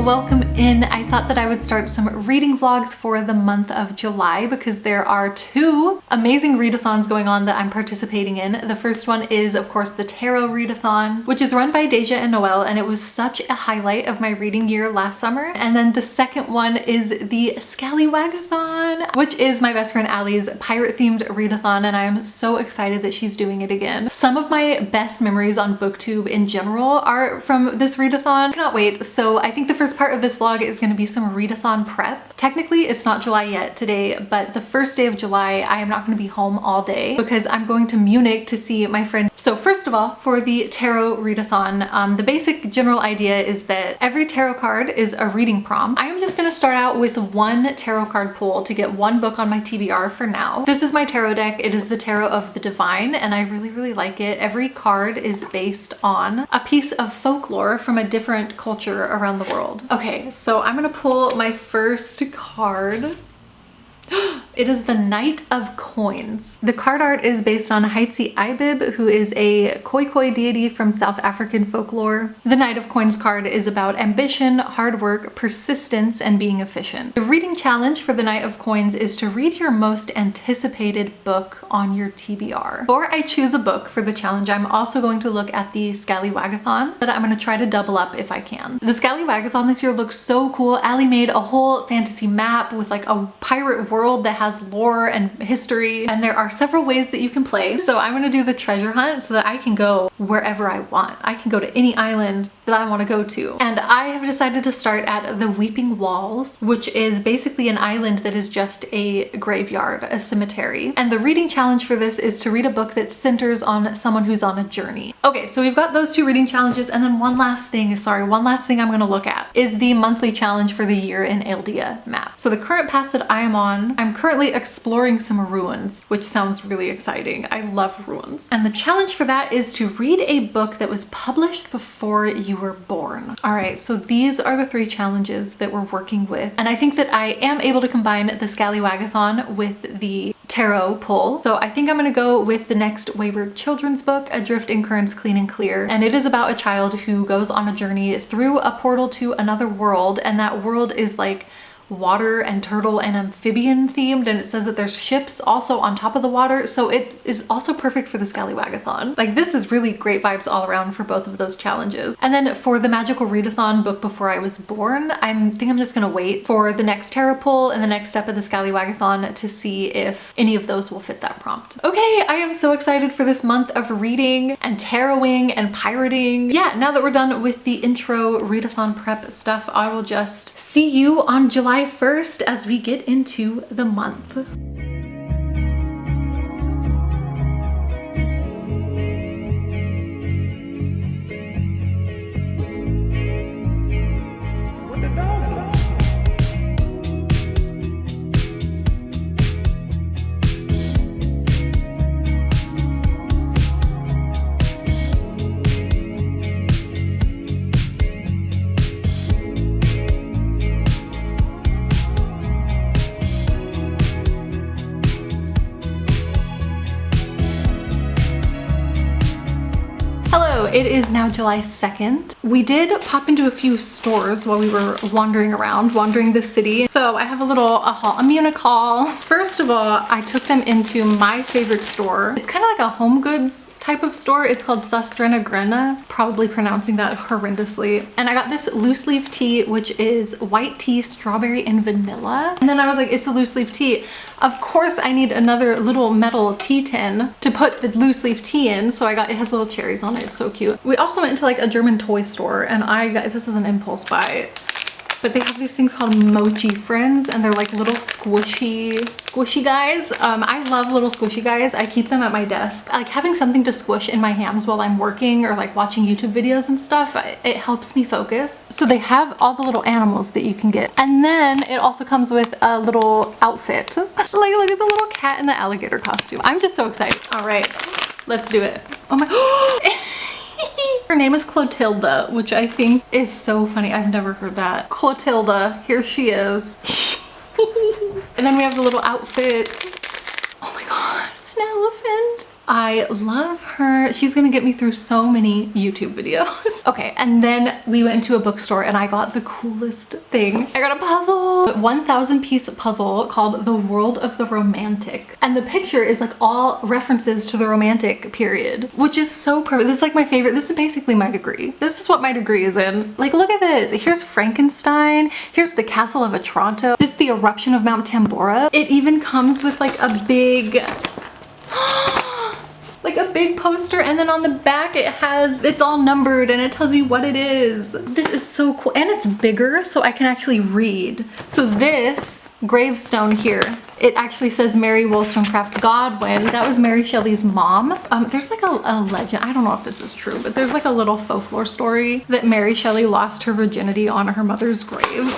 welcome in. I thought that I would start some reading vlogs for the month of July because there are two amazing readathons going on that I'm participating in. The first one is, of course, the Tarot Readathon, which is run by Deja and Noelle, and it was such a highlight of my reading year last summer. And then the second one is the scallywagathon, which is my best friend Allie's pirate-themed readathon, and I'm so excited that she's doing it again. Some of my best memories on BookTube in general are from this readathon. I cannot wait. So I think the first part of this vlog is going to be some readathon prep. Technically, it's not July yet today, but the first day of July, I am not going to be home all day because I'm going to Munich to see my friend. So first of all, for the Tarot Readathon, the basic general idea is that every tarot card is a reading prompt. I am just going to start out with one tarot card pull to get one book on my TBR for now. This is my tarot deck. It is the Tarot of the Divine, and I really like it. Every card is based on a piece of folklore from a different culture around the world. Okay, so I'm gonna pull my first card. It is the Knight of Coins. The card art is based on Heitsi Ibib, who is a Khoikhoi deity from South African folklore. The Knight of Coins card is about ambition, hard work, persistence, and being efficient. The reading challenge for the Knight of Coins is to read your most anticipated book on your TBR. Before I choose a book for the challenge, I'm also going to look at the scallywagathon that I'm going to try to double up if I can. The scallywagathon this year looks so cool. Allie made a whole fantasy map with like a pirate world that has lore and history, and there are several ways that you can play. So I'm gonna do the treasure hunt so that I can go wherever I want. I can go to any island that I want to go to. And I have decided to start at the Weeping Walls, which is basically an island that is just a graveyard, a cemetery. And the reading challenge for this is to read a book that centers on someone who's on a journey. Okay, so we've got those two reading challenges, and then one last thing I'm gonna look at is the monthly challenge for the year in Eldia map. So the current path that I am on, I'm currently exploring some ruins, which sounds really exciting. I love ruins. And the challenge for that is to read a book that was published before you were born. All right, so these are the three challenges that we're working with. And I think that I am able to combine the scallywagathon with the tarot pull. So I think I'm gonna go with the next Wayward children's book, Adrift in Currents Clean and Clear. And it is about a child who goes on a journey through a portal to another world, and that world is like water and turtle and amphibian themed, and it says that there's ships also on top of the water, so it is also perfect for the scallywagathon. Like, this is really great vibes all around for both of those challenges. And then for the magical readathon, Book Before I Was Born, I think I'm just gonna wait for the next tarot pull and the next step of the scallywagathon to see if any of those will fit that prompt. Okay, I am so excited for this month of reading and taroting and pirating. Yeah, now that we're done with the intro readathon prep stuff, I will just see you on July 1st as we get into the month. It is now July 2nd. We did pop into a few stores while we were wandering the city. So I have a Munich haul. First of all, I took them into my favorite store. It's kind of like a home goods type of store. It's called Sustrena Grena, probably pronouncing that horrendously. And I got this loose leaf tea, which is white tea, strawberry, and vanilla. And then I was like, it's a loose leaf tea. Of course, I need another little metal tea tin to put the loose leaf tea in. So it has little cherries on it. It's so cute. We also went into like a German toy store, and this is an impulse buy. But they have these things called mochi friends, and they're like little squishy guys. I love little squishy guys. I keep them at my desk. Like, having something to squish in my hands while I'm working or like watching YouTube videos and stuff, it helps me focus. So they have all the little animals that you can get. And then it also comes with a little outfit. Like, look at the little cat in the alligator costume. I'm just so excited. All right, let's do it. Oh my, her name is Clotilda, which I think is so funny. I've never heard that. Clotilda, here she is. And then we have the little outfit. Oh my god, an elephant. I love her. She's gonna get me through so many YouTube videos. Okay, and then we went into a bookstore and I got the coolest thing. I got a puzzle, 1,000 piece puzzle called The World of the Romantic. And the picture is like all references to the Romantic period, which is so perfect. This is like my favorite. This is basically my degree. This is what my degree is in. Like, look at this. Here's Frankenstein. Here's the Castle of Otranto. This is the eruption of Mount Tambora. It even comes with like a big like a big poster, and then on the back it's all numbered and it tells you what it is. This is so cool, and it's bigger so I can actually read. So this gravestone here, it actually says Mary Wollstonecraft Godwin. That was Mary Shelley's mom. There's like a legend, I don't know if this is true, but there's like a little folklore story that Mary Shelley lost her virginity on her mother's grave.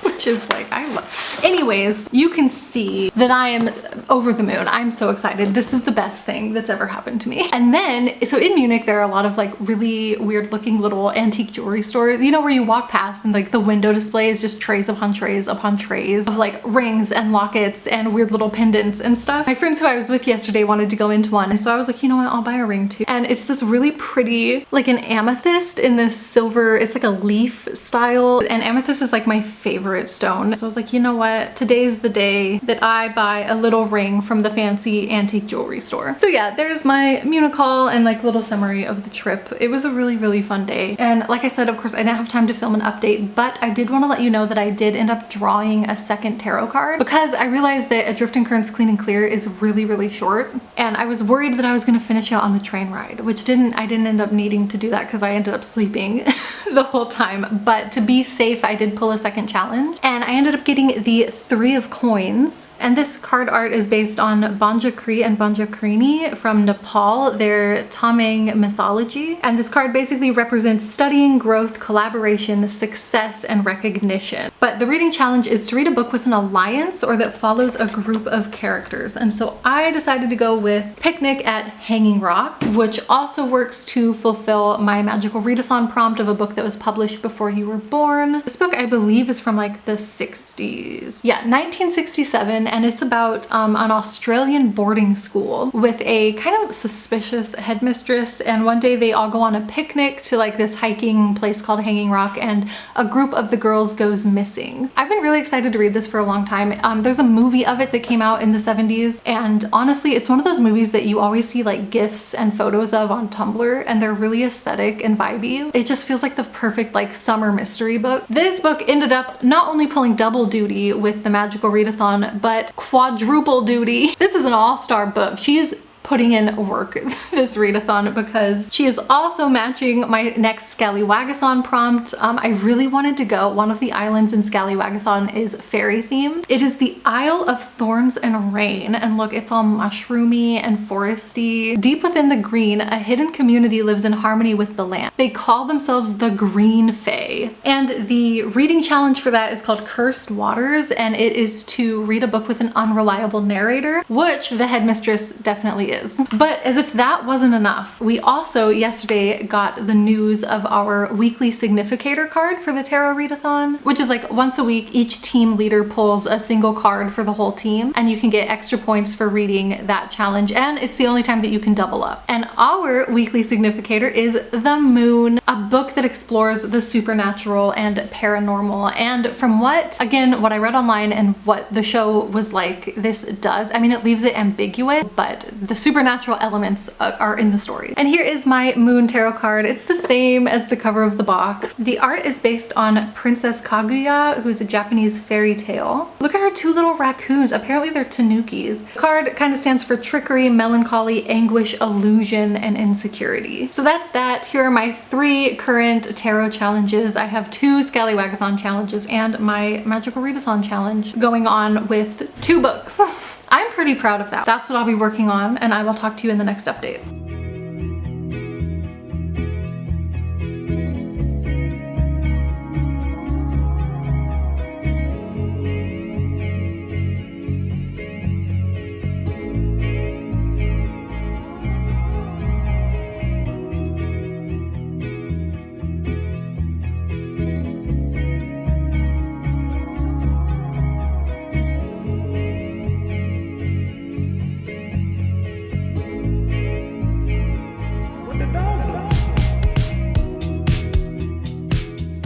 Which is like, I love. Anyways, you can see that I am over the moon. I'm so excited. This is the best thing that's ever happened to me. And then, so in Munich, there are a lot of like really weird looking little antique jewelry stores, you know, where you walk past and like the window display is just trays upon trays upon trays of like rings and lockets and weird little pendants and stuff. My friends who I was with yesterday wanted to go into one. And so I was like, you know what, I'll buy a ring too. And it's this really pretty, like an amethyst in this silver, it's like a leaf style. And amethyst is like my favorite stone. So I was like, you know what? Today's the day that I buy a little ring from the fancy antique jewelry store. So yeah, there's my Munich haul and like little summary of the trip. It was a really, really fun day. And like I said, of course, I didn't have time to film an update, but I did want to let you know that I did end up drawing a second tarot card because I realized that Adrift and Currents Clean and Clear is really, really short. And I was worried that I was going to finish out on the train ride, which I didn't end up needing to do that because I ended up sleeping the whole time. But to be safe, I did pull a second challenge. And I ended up getting the 3 of Coins. And this card art is based on Banjakri and Banjakrini from Nepal, their Tamang mythology. And this card basically represents studying, growth, collaboration, success, and recognition. But the reading challenge is to read a book with an alliance or that follows a group of characters. And so I decided to go with Picnic at Hanging Rock, which also works to fulfill my magical readathon prompt of a book that was published before you were born. This book, I believe, is from like the 60s. Yeah, 1967. And it's about an Australian boarding school with a kind of suspicious headmistress, and one day they all go on a picnic to like this hiking place called Hanging Rock, and a group of the girls goes missing. I've been really excited to read this for a long time. There's a movie of it that came out in the 70s, and honestly it's one of those movies that you always see like gifs and photos of on Tumblr, and they're really aesthetic and vibey. It just feels like the perfect like summer mystery book. This book ended up not only pulling double duty with the magical readathon, but quadruple duty. This is an all-star book. She's putting in work this readathon because she is also matching my next scallywagathon prompt. I really wanted to go. One of the islands in scallywagathon is fairy themed. It is the Isle of Thorns and Rain, and look, it's all mushroomy and foresty. Deep within the green, a hidden community lives in harmony with the land. They call themselves the Green Fae, and the reading challenge for that is called Cursed Waters, and it is to read a book with an unreliable narrator, which the headmistress definitely is. But as if that wasn't enough, we also yesterday got the news of our weekly significator card for the tarot readathon, which is like once a week each team leader pulls a single card for the whole team, and you can get extra points for reading that challenge, and it's the only time that you can double up. And our weekly significator is The Moon, a book that explores the supernatural and paranormal. And from what I read online and what the show was like, this does, I mean, it leaves it ambiguous, but the supernatural elements are in the story. And here is my Moon tarot card. It's the same as the cover of the box. The art is based on Princess Kaguya, who's a Japanese fairy tale. Look at her 2 little raccoons. Apparently they're tanukis. The card kind of stands for trickery, melancholy, anguish, illusion, and insecurity. So that's that. Here are my 3 current tarot challenges. I have 2 scallywagathon challenges and my magical readathon challenge going on with 2 books. I'm pretty proud of that. That's what I'll be working on, and I will talk to you in the next update.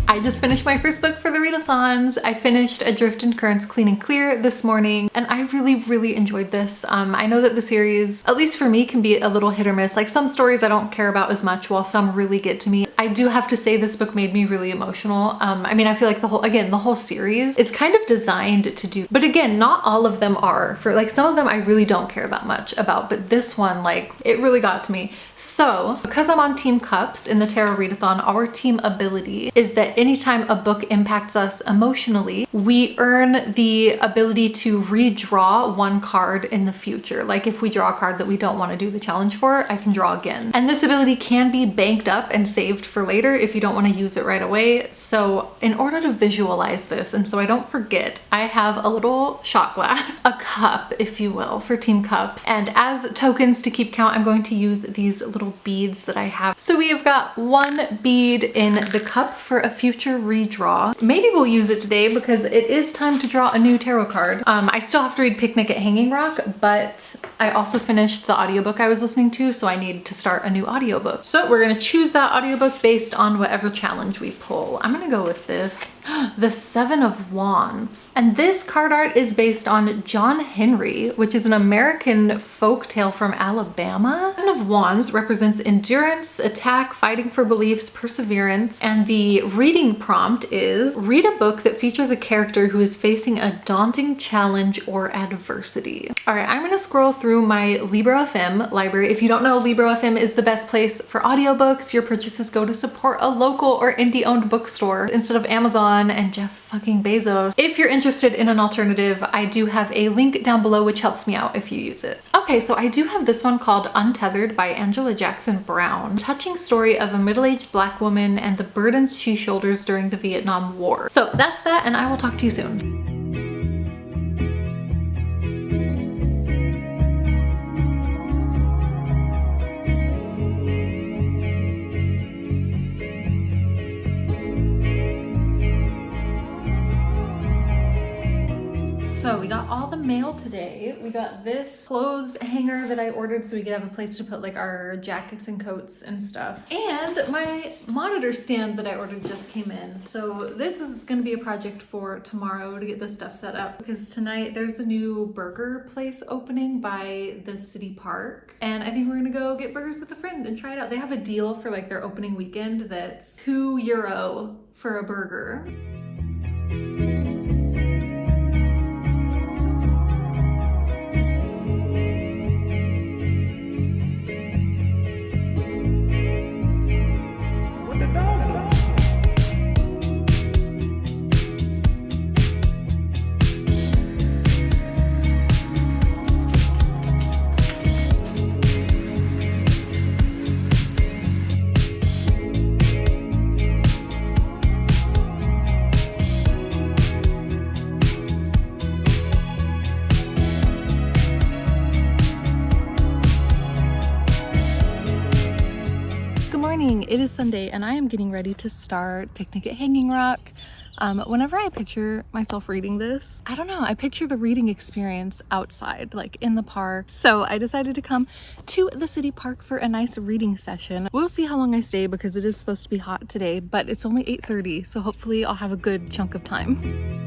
I just finished my first book for the readathons. I finished Adrift in Currents Clean and Clear this morning, and I really enjoyed this. I know that the series, at least for me, can be a little hit or miss. Like some stories I don't care about as much, while some really get to me. I do have to say this book made me really emotional. I mean, I feel like the whole series is kind of designed to do, but again, not all of them are. For like some of them I really don't care that much about, but this one, like, it really got to me. So because I'm on Team Cups in the Tarot Readathon, our team ability is that anytime a book impacts us emotionally, we earn the ability to redraw one card in the future. Like if we draw a card that we don't want to do the challenge for, I can draw again. And this ability can be banked up and saved for later if you don't want to use it right away. So in order to visualize this, and so I don't forget, I have a little shot glass, a cup, if you will, for Team Cups. And as tokens to keep count, I'm going to use these little beads that I have. So we have got one bead in the cup for a future redraw. Maybe we'll use it today because it is time to draw a new tarot card. I still have to read Picnic at Hanging Rock, but I also finished the audiobook I was listening to, so I need to start a new audiobook. So we're gonna choose that audiobook based on whatever challenge we pull. I'm gonna go with this, the Seven of Wands. And this card art is based on John Henry, which is an American folk tale from Alabama. Seven of Wands represents endurance, attack, fighting for beliefs, perseverance, and the reading prompt is read a book that features a character who is facing a daunting challenge or adversity. All right, I'm gonna scroll through my Librofm library. If you don't know, Librofm is the best place for audiobooks. Your purchases go to support a local or indie-owned bookstore instead of Amazon and Jeff fucking Bezos. If you're interested in an alternative, I do have a link down below which helps me out if you use it. Okay, so I do have this one called Untethered by Angela Jackson Brown. Touching story of a middle-aged Black woman and the burdens she shoulders during the Vietnam War. So that's that, and I will talk to you soon. So we got all the mail today. We got this clothes hanger that I ordered so we could have a place to put like our jackets and coats and stuff. And my monitor stand that I ordered just came in. So this is gonna be a project for tomorrow to get this stuff set up, because tonight there's a new burger place opening by the city park. And I think we're gonna go get burgers with a friend and try it out. They have a deal for like their opening weekend that's €2 for a burger. It is Sunday and I am getting ready to start Picnic at Hanging Rock. Whenever I picture myself reading this, I don't know, I picture the reading experience outside, like in the park. So I decided to come to the city park for a nice reading session. We'll see how long I stay because it is supposed to be hot today, but it's only 8:30, so hopefully I'll have a good chunk of time.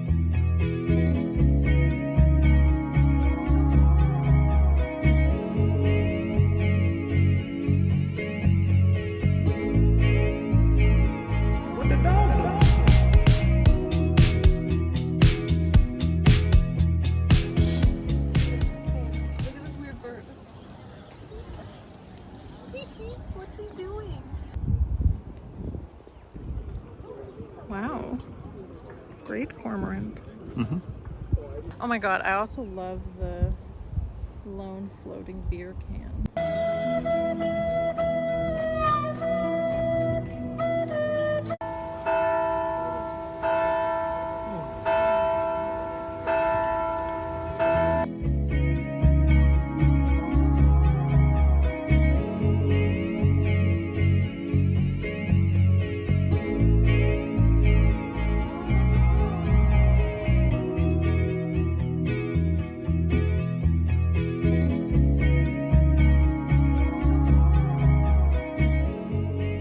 What's he doing? Wow. Great cormorant. Mm-hmm. Oh my god, I also love the lone floating beer can.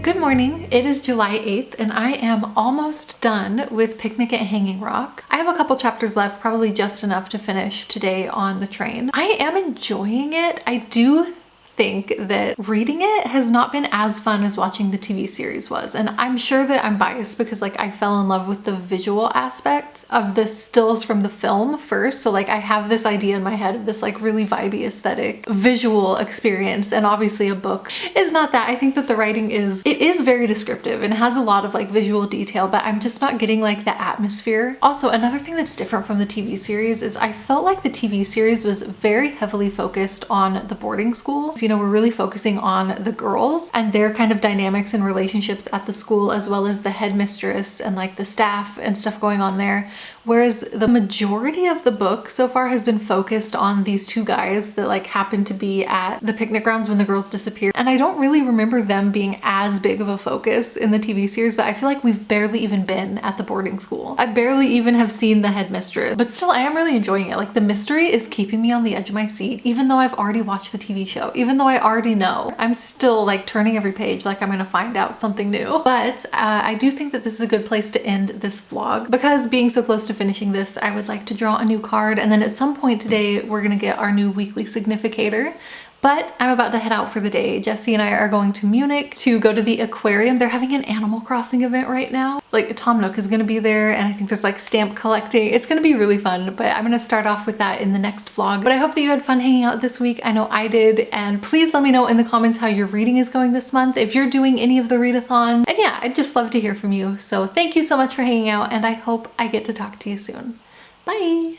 Good morning. It is July 8th and I am almost done with Picnic at Hanging Rock. I have a couple chapters left, probably just enough to finish today on the train. I am enjoying it. I do think that reading it has not been as fun as watching the TV series was. And I'm sure that I'm biased because like I fell in love with the visual aspects of the stills from the film first. So like I have this idea in my head of this like really vibey aesthetic visual experience, and obviously a book is not that. I think that the writing is very descriptive and has a lot of like visual detail, but I'm just not getting like the atmosphere. Also, another thing that's different from the TV series is I felt like the TV series was very heavily focused on the boarding school. You know, we're really focusing on the girls and their kind of dynamics and relationships at the school, as well as the headmistress and like the staff and stuff going on there. Whereas the majority of the book so far has been focused on these two guys that like happen to be at the picnic grounds when the girls disappeared. And I don't really remember them being as big of a focus in the TV series, but I feel like we've barely even been at the boarding school. I barely even have seen the headmistress, but still I am really enjoying it. Like the mystery is keeping me on the edge of my seat, even though I've already watched the TV show, even though I already know. I'm still like turning every page like I'm gonna find out something new. But I do think that this is a good place to end this vlog, because being so close to finishing this, I would like to draw a new card, and then at some point today we're gonna get our new weekly significator. But I'm about to head out for the day. Jesse and I are going to Munich to go to the aquarium. They're having an Animal Crossing event right now. Like Tom Nook is gonna be there, and I think there's like stamp collecting. It's gonna be really fun, but I'm gonna start off with that in the next vlog. But I hope that you had fun hanging out this week. I know I did, and please let me know in the comments how your reading is going this month, if you're doing any of the readathon. And yeah, I'd just love to hear from you. So thank you so much for hanging out, and I hope I get to talk to you soon. Bye!